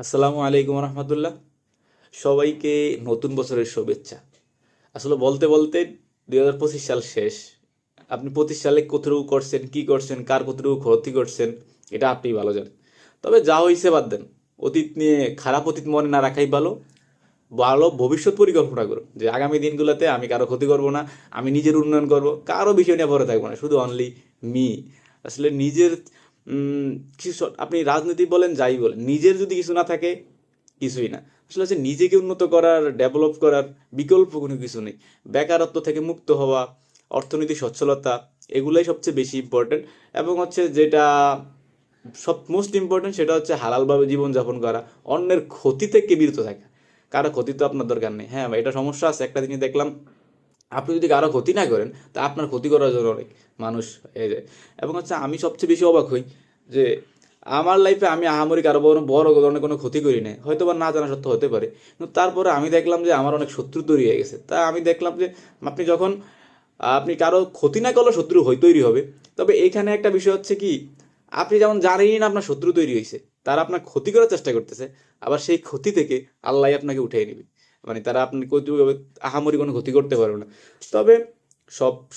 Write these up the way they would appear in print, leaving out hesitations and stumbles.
আসসালামু আলাইকুম রহমতুল্লাহ। সবাইকে নতুন বছরের শুভেচ্ছা। আসলে বলতে বলতে 2025 সাল শেষ। আপনি 25 সালে কতটুকু করছেন, কি করছেন, কার কতটুকু ক্ষতি করছেন, এটা আপনি ভালো জানেন। তবে যা হয়েছে বাদ দেন, অতীত নিয়ে খারাপ অতীত মনে না রাখাই ভালো। ভালো ভবিষ্যৎ পরিকল্পনা করুন যে আগামী দিনগুলোতে আমি কারো ক্ষতি করব না, আমি নিজের উন্নয়ন করব, কারো বিষয় নিয়ে পড়ে থাকবো না, শুধু অনলি মি। আসলে নিজের কিছু আপনি রাজনীতি বলেন যাই বলেন, নিজের যদি কিছু না থাকে কিছুই না। আসলে হচ্ছে নিজেকে উন্নত করার, ডেভেলপ করার বিকল্প কোনো কিছু নেই। বেকারত্ব থেকে মুক্ত হওয়া, অর্থনৈতিক সচ্ছলতা, এগুলাই সবচেয়ে বেশি ইম্পর্টেন্ট। এবং হচ্ছে যেটা সব মোস্ট ইম্পর্টেন্ট, সেটা হচ্ছে হালালভাবে জীবনযাপন করা, অন্যের ক্ষতি থেকে বিরত থাকা। কারো ক্ষতি তো আপনার দরকার নেই। হ্যাঁ, এটা সমস্যা আছে। একটা জিনিস দেখলাম, আপনি যদি কারো ক্ষতি না করেন তা আপনার ক্ষতি করার জন্য অনেক মানুষ হয়ে যায়। এবং হচ্ছে আমি সবচেয়ে বেশি অবাক হই যে আমার লাইফে আমি আহামরি কারো বড় বড় ধরনের কোনো ক্ষতি করি নাই, হয়তো বা না জানা সত্ত্বেও হতে পারে। কিন্তু তারপরে আমি দেখলাম যে আমার অনেক শত্রু তৈরি হয়ে গেছে। তা আমি দেখলাম যে আপনি যখন আপনি কারো ক্ষতি না করলে শত্রু তৈরি হবে। তবে এখানে একটা বিষয় হচ্ছে কি, আপনি যেমন জানেনই না আপনার শত্রু তৈরি হয়েছে, তারা আপনার ক্ষতি করার চেষ্টা করতেছে, আবার সেই ক্ষতি থেকে আল্লাহ আপনাকে উঠিয়ে নিবে। মানে তারা আপনি আহামরি কোনো ক্ষতি করতে পারবে না। তবে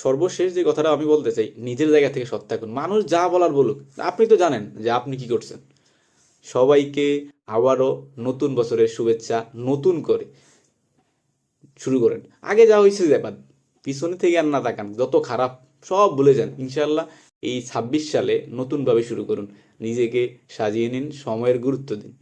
সর্বশেষ যে কথাটা আমি বলতে চাই, নিজের জায়গা থেকে সৎ থাকুন। মানুষ যা বলার বলুক, আপনি তো জানেন যে আপনি কি করছেন। সবাইকে আবারও নতুন বছরের শুভেচ্ছা। নতুন করে শুরু করেন। আগে যা হয়েছে ব্যাপার, পিছনে থেকে আর না তাকান, যত খারাপ সব ভুলে যান। ইনশাল্লাহ এই 26 সালে নতুনভাবে শুরু করুন। নিজেকে সাজিয়ে নিন, সময়ের গুরুত্ব দিন।